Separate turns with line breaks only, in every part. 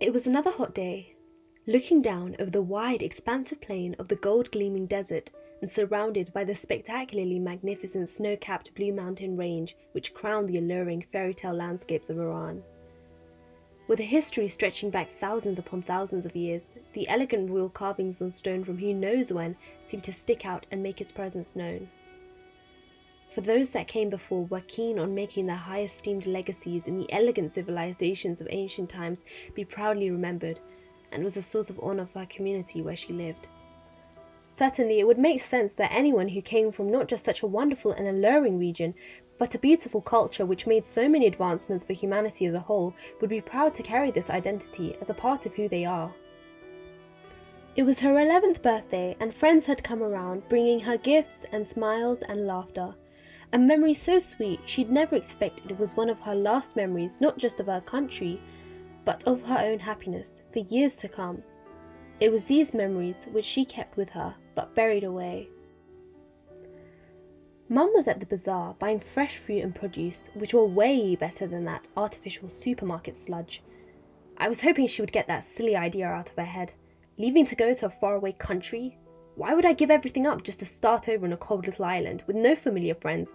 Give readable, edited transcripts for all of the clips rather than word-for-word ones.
It was another hot day. Looking down over the wide, expansive plain of the gold-gleaming desert and surrounded by the spectacularly magnificent snow-capped Blue Mountain Range which crowned the alluring fairy-tale landscapes of Iran. With a history stretching back thousands upon thousands of years, the elegant royal carvings on stone from who knows when seemed to stick out and make its presence known. For those that came before were keen on making their high-esteemed legacies in the elegant civilizations of ancient times be proudly remembered, and was a source of honour for her community where she lived. Certainly, it would make sense that anyone who came from not just such a wonderful and alluring region, but a beautiful culture which made so many advancements for humanity as a whole, would be proud to carry this identity as a part of who they are. It was her 11th birthday, and friends had come around, bringing her gifts and smiles and laughter. A memory so sweet she'd never expected it was one of her last memories, not just of her country, but of her own happiness, for years to come. It was these memories which she kept with her, but buried away. Mum was at the bazaar buying fresh fruit and produce, which were way better than that artificial supermarket sludge. I was hoping she would get that silly idea out of her head. Leaving to go to a faraway country? Why would I give everything up just to start over on a cold little island, with no familiar friends?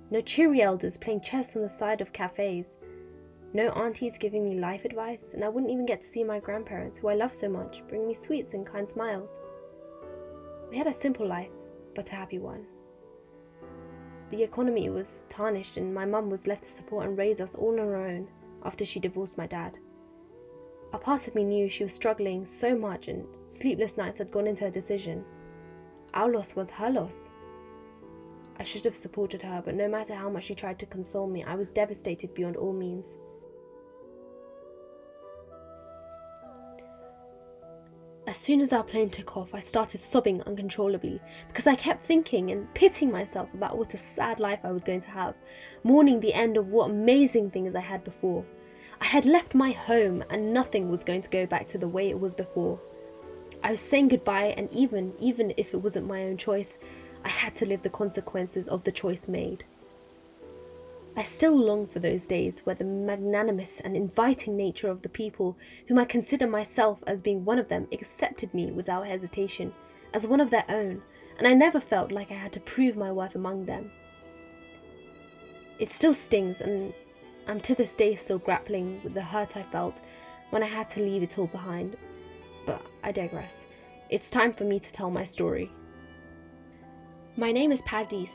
No cheery elders playing chess on the side of cafes? No aunties giving me life advice, and I wouldn't even get to see my grandparents, who I love so much, bring me sweets and kind smiles. We had a simple life, but a happy one. The economy was tarnished, and my mum was left to support and raise us all on her own after she divorced my dad. A part of me knew she was struggling so much, and sleepless nights had gone into her decision. Our loss was her loss. I should have supported her, but no matter how much she tried to console me, I was devastated beyond all means. As soon as our plane took off, I started sobbing uncontrollably because I kept thinking and pitying myself about what a sad life I was going to have, mourning the end of what amazing things I had before. I had left my home and nothing was going to go back to the way it was before. I was saying goodbye, and even if it wasn't my own choice, I had to live the consequences of the choice made. I still long for those days where the magnanimous and inviting nature of the people, whom I consider myself as being one of them, accepted me without hesitation, as one of their own, and I never felt like I had to prove my worth among them. It still stings, and I'm to this day still grappling with the hurt I felt when I had to leave it all behind. But I digress. It's time for me to tell my story. My name is Pardis,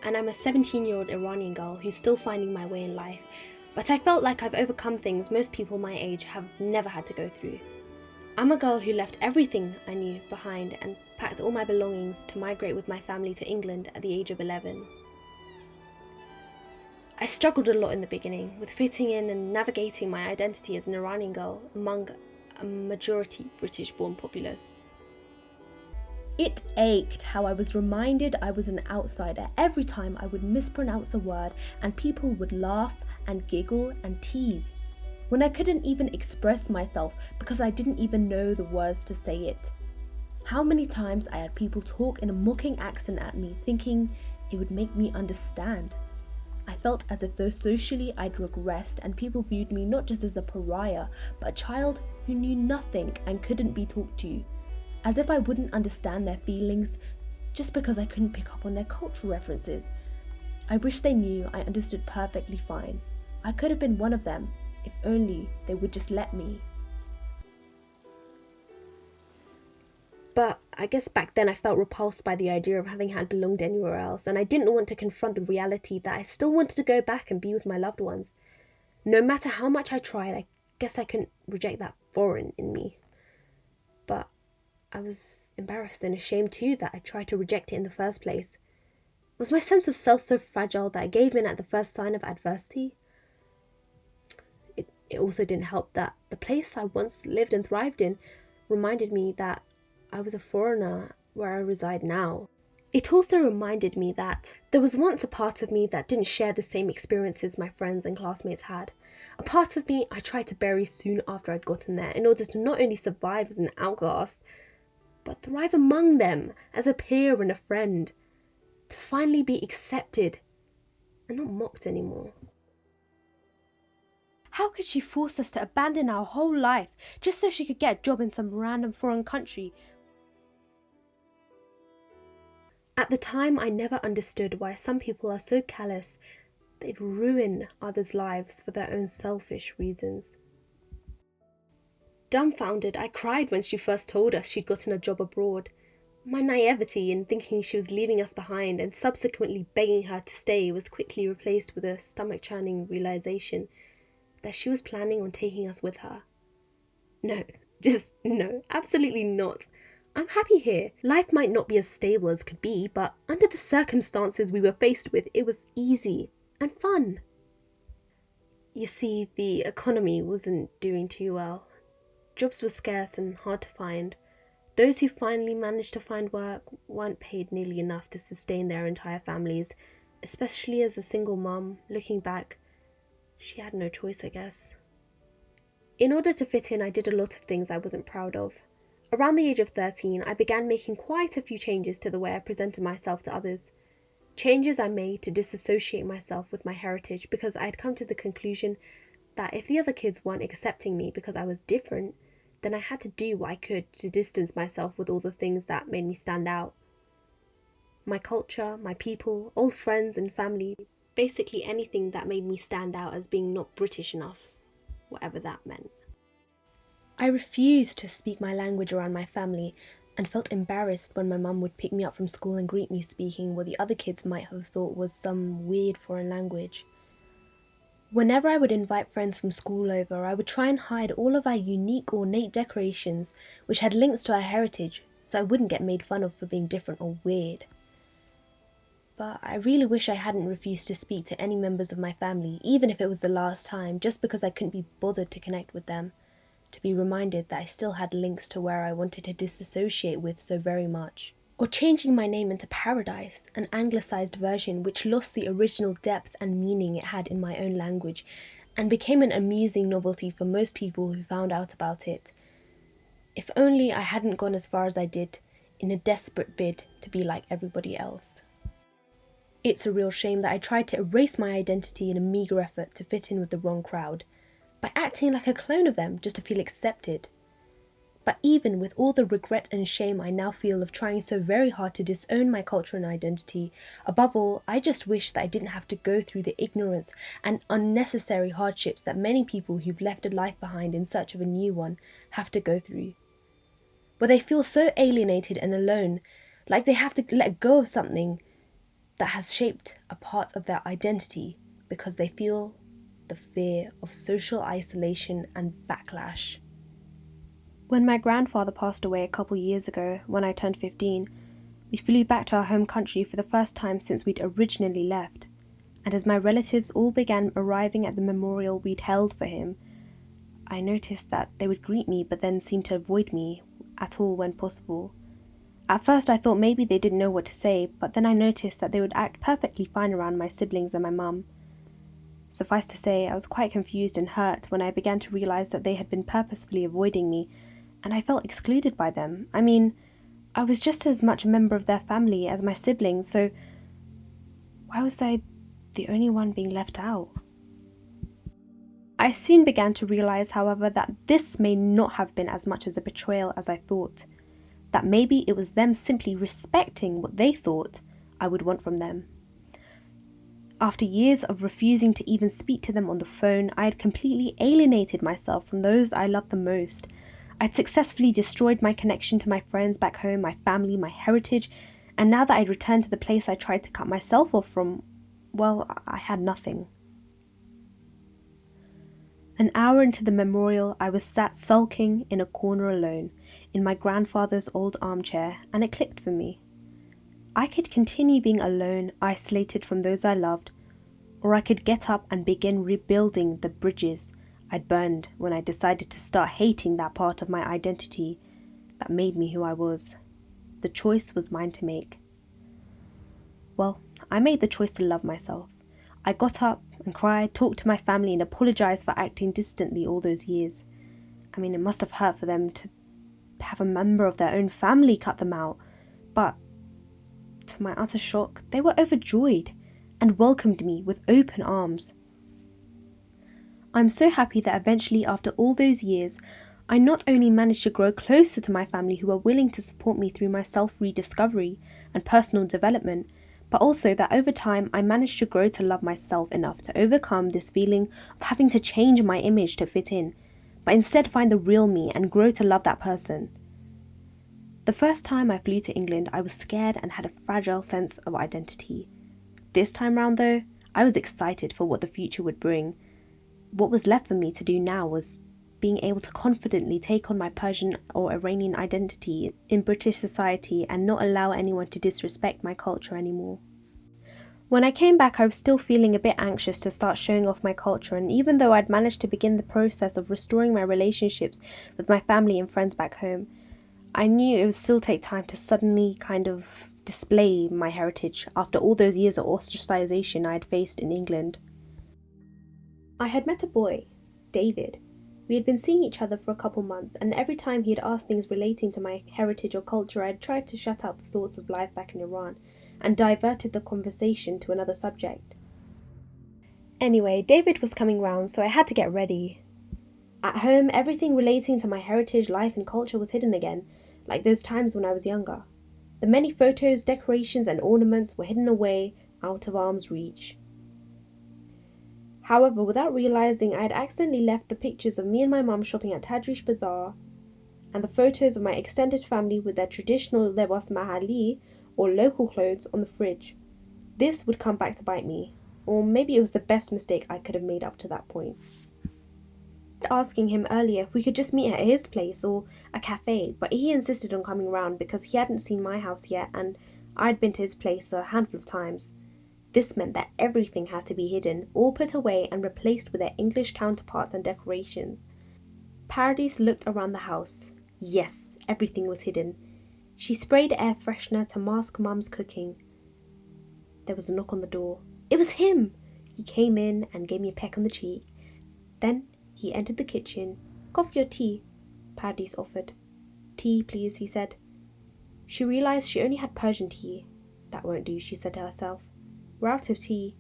and I'm a 17-year-old Iranian girl who's still finding my way in life, but I felt like I've overcome things most people my age have never had to go through. I'm a girl who left everything I knew behind and packed all my belongings to migrate with my family to England at the age of 11. I struggled a lot in the beginning with fitting in and navigating my identity as an Iranian girl among a majority British-born populace. It ached how I was reminded I was an outsider every time I would mispronounce a word and people would laugh and giggle and tease, when I couldn't even express myself because I didn't even know the words to say it. How many times I had people talk in a mocking accent at me thinking it would make me understand. I felt as if though socially I'd regressed and people viewed me not just as a pariah, but a child who knew nothing and couldn't be talked to. As if I wouldn't understand their feelings just because I couldn't pick up on their cultural references. I wish they knew I understood perfectly fine. I could have been one of them, if only they would just let me. But I guess back then I felt repulsed by the idea of having had belonged anywhere else, and I didn't want to confront the reality that I still wanted to go back and be with my loved ones. No matter how much I tried, I guess I couldn't reject that foreign in me. But I was embarrassed and ashamed too that I tried to reject it in the first place. Was my sense of self so fragile that I gave in at the first sign of adversity? It also didn't help that the place I once lived and thrived in reminded me that I was a foreigner where I reside now. It also reminded me that there was once a part of me that didn't share the same experiences my friends and classmates had. A part of me I tried to bury soon after I'd gotten there in order to not only survive as an outcast, but thrive among them as a peer and a friend, to finally be accepted and not mocked anymore. How could she force us to abandon our whole life just so she could get a job in some random foreign country? At the time, I never understood why some people are so callous they'd ruin others' lives for their own selfish reasons. Dumbfounded, I cried when she first told us she'd gotten a job abroad. My naivety in thinking she was leaving us behind and subsequently begging her to stay was quickly replaced with a stomach-churning realization that she was planning on taking us with her. No, just no, absolutely not. I'm happy here. Life might not be as stable as could be, but under the circumstances we were faced with, it was easy and fun. You see, the economy wasn't doing too well. Jobs were scarce and hard to find. Those who finally managed to find work weren't paid nearly enough to sustain their entire families, especially as a single mum. Looking back, she had no choice, I guess. In order to fit in, I did a lot of things I wasn't proud of. Around the age of 13, I began making quite a few changes to the way I presented myself to others. Changes I made to disassociate myself with my heritage because I had come to the conclusion that if the other kids weren't accepting me because I was different, then I had to do what I could to distance myself with all the things that made me stand out. My culture, my people, old friends and family, basically anything that made me stand out as being not British enough, whatever that meant. I refused to speak my language around my family and felt embarrassed when my mum would pick me up from school and greet me speaking what the other kids might have thought was some weird foreign language. Whenever I would invite friends from school over, I would try and hide all of our unique ornate decorations which had links to our heritage so I wouldn't get made fun of for being different or weird. But I really wish I hadn't refused to speak to any members of my family, even if it was the last time, just because I couldn't be bothered to connect with them, to be reminded that I still had links to where I wanted to disassociate with so very much. Or changing my name into Paradise, an anglicised version which lost the original depth and meaning it had in my own language, and became an amusing novelty for most people who found out about it. If only I hadn't gone as far as I did, in a desperate bid to be like everybody else. It's a real shame that I tried to erase my identity in a meagre effort to fit in with the wrong crowd, by acting like a clone of them just to feel accepted. But even with all the regret and shame I now feel of trying so very hard to disown my culture and identity, above all, I just wish that I didn't have to go through the ignorance and unnecessary hardships that many people who've left a life behind in search of a new one have to go through. Where they feel so alienated and alone, like they have to let go of something that has shaped a part of their identity because they feel the fear of social isolation and backlash. When my grandfather passed away a couple years ago, when I turned 15, we flew back to our home country for the first time since we'd originally left, and as my relatives all began arriving at the memorial we'd held for him, I noticed that they would greet me but then seemed to avoid me at all when possible. At first I thought maybe they didn't know what to say, but then I noticed that they would act perfectly fine around my siblings and my mum. Suffice to say, I was quite confused and hurt when I began to realise that they had been purposefully avoiding me, and I felt excluded by them. I mean, I was just as much a member of their family as my siblings, so why was I the only one being left out? I soon began to realise, however, that this may not have been as much as a betrayal as I thought, that maybe it was them simply respecting what they thought I would want from them. After years of refusing to even speak to them on the phone, I had completely alienated myself from those I loved the most. I'd successfully destroyed my connection to my friends back home, my family, my heritage, and now that I'd returned to the place I tried to cut myself off from, well, I had nothing. An hour into the memorial, I was sat sulking in a corner alone, in my grandfather's old armchair, and it clicked for me. I could continue being alone, isolated from those I loved, or I could get up and begin rebuilding the bridges I'd burned when I decided to start hating that part of my identity that made me who I was. The choice was mine to make. Well, I made the choice to love myself. I got up and cried, talked to my family and apologised for acting distantly all those years. I mean, it must have hurt for them to have a member of their own family cut them out, but to my utter shock, they were overjoyed and welcomed me with open arms. I'm so happy that eventually, after all those years, I not only managed to grow closer to my family who were willing to support me through my self-rediscovery and personal development, but also that over time I managed to grow to love myself enough to overcome this feeling of having to change my image to fit in, but instead find the real me and grow to love that person. The first time I flew to England, I was scared and had a fragile sense of identity. This time round though, I was excited for what the future would bring. What was left for me to do now was being able to confidently take on my Persian or Iranian identity in British society and not allow anyone to disrespect my culture anymore. When I came back, I was still feeling a bit anxious to start showing off my culture, and even though I'd managed to begin the process of restoring my relationships with my family and friends back home, I knew it would still take time to suddenly kind of display my heritage after all those years of ostracization I had faced in England. I had met a boy, David. We had been seeing each other for a couple months, and every time he had asked things relating to my heritage or culture, I had tried to shut out the thoughts of life back in Iran and diverted the conversation to another subject. Anyway, David was coming round, so I had to get ready. At home, everything relating to my heritage, life and culture was hidden again, like those times when I was younger. The many photos, decorations and ornaments were hidden away, out of arm's reach. However, without realising, I had accidentally left the pictures of me and my mum shopping at Tadrish Bazaar and the photos of my extended family with their traditional lebas mahali or local clothes on the fridge. This would come back to bite me, or maybe it was the best mistake I could have made up to that point. Asking him earlier if we could just meet at his place or a cafe, but he insisted on coming round because he hadn't seen my house yet and I'd been to his place a handful of times. This meant that everything had to be hidden, all put away and replaced with their English counterparts and decorations. Paradise looked around the house. Yes, everything was hidden. She sprayed air freshener to mask Mum's cooking. There was a knock on the door. It was him! He came in and gave me a peck on the cheek. Then he entered the kitchen. "Coffee or tea?" Paradise offered. "Tea, please," he said. She realised she only had Persian tea. That won't do, she said to herself. We're out of tea.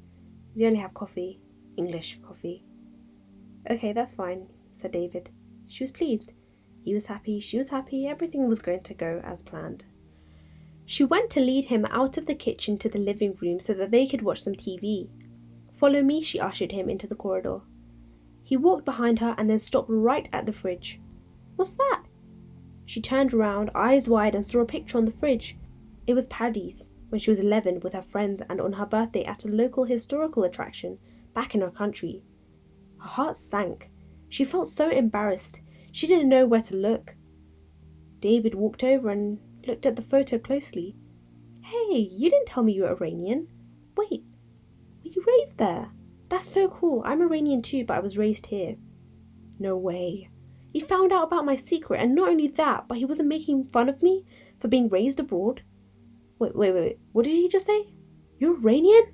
We only have coffee. English coffee. Okay, that's fine, said David. She was pleased. He was happy, she was happy, everything was going to go as planned. She went to lead him out of the kitchen to the living room so that they could watch some TV. "Follow me," she ushered him into the corridor. He walked behind her and then stopped right at the fridge. "What's that?" She turned around, eyes wide, and saw a picture on the fridge. It was Paradise, when she was 11 with her friends and on her birthday at a local historical attraction back in her country. Her heart sank. She felt so embarrassed. She didn't know where to look. David walked over and looked at the photo closely. "Hey, you didn't tell me you were Iranian. Wait, were you raised there? That's so cool. I'm Iranian too, but I was raised here." "No way. He found out about my secret, and not only that, but he wasn't making fun of me for being raised abroad." Wait. What did he just say? "You're Iranian?"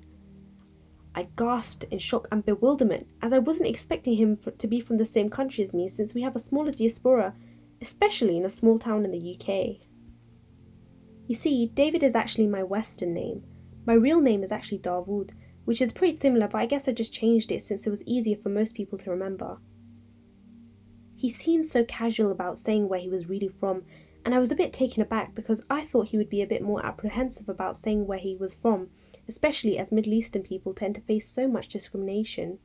I gasped in shock and bewilderment, as I wasn't expecting him to be from the same country as me, since we have a smaller diaspora, especially in a small town in the UK. You see, David is actually my Western name. My real name is actually Dawood, which is pretty similar, but I guess I just changed it since it was easier for most people to remember. He seemed so casual about saying where he was really from, and I was a bit taken aback because I thought he would be a bit more apprehensive about saying where he was from, especially as Middle Eastern people tend to face so much discrimination.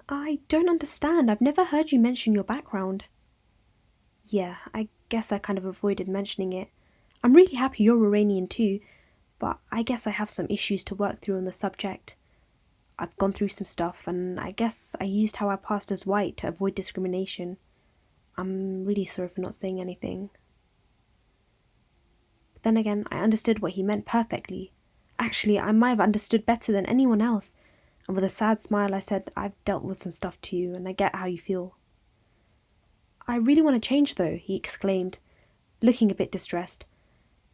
"I don't understand. I've never heard you mention your background." "Yeah, I guess I kind of avoided mentioning it. I'm really happy you're Iranian too, but I guess I have some issues to work through on the subject. I've gone through some stuff, and I guess I used how I passed as white to avoid discrimination. I'm really sorry for not saying anything." But then again, I understood what he meant perfectly. Actually, I might have understood better than anyone else, and with a sad smile I said, "I've dealt with some stuff too, and I get how you feel." "I really want to change though," he exclaimed, looking a bit distressed.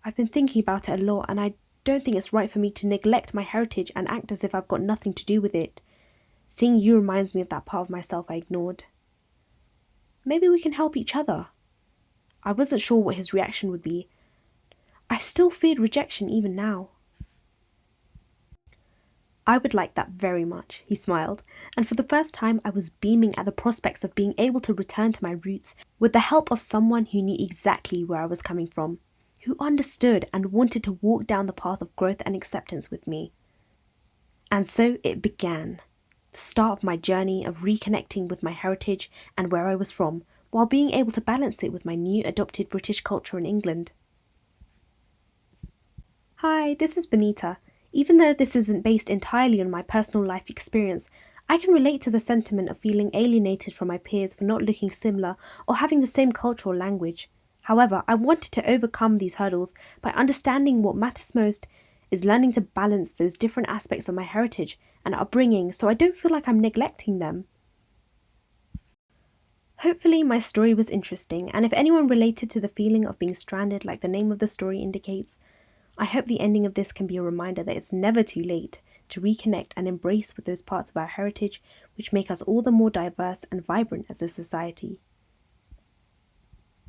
"I've been thinking about it a lot, and I don't think it's right for me to neglect my heritage and act as if I've got nothing to do with it. Seeing you reminds me of that part of myself I ignored." "Maybe we can help each other." I wasn't sure what his reaction would be. I still feared rejection even now. I would like that very much, he smiled, and for the first time I was beaming at the prospects of being able to return to my roots with the help of someone who knew exactly where I was coming from, who understood and wanted to walk down the path of growth and acceptance with me. And so it began, the start of my journey of reconnecting with my heritage and where I was from, while being able to balance it with my new adopted British culture in England. Hi, this is Benita. Even though this isn't based entirely on my personal life experience, I can relate to the sentiment of feeling alienated from my peers for not looking similar or having the same culture or language. However, I wanted to overcome these hurdles by understanding what matters most is learning to balance those different aspects of my heritage and upbringing so I don't feel like I'm neglecting them. Hopefully, my story was interesting, and if anyone related to the feeling of being stranded like the name of the story indicates, I hope the ending of this can be a reminder that it's never too late to reconnect and embrace with those parts of our heritage which make us all the more diverse and vibrant as a society.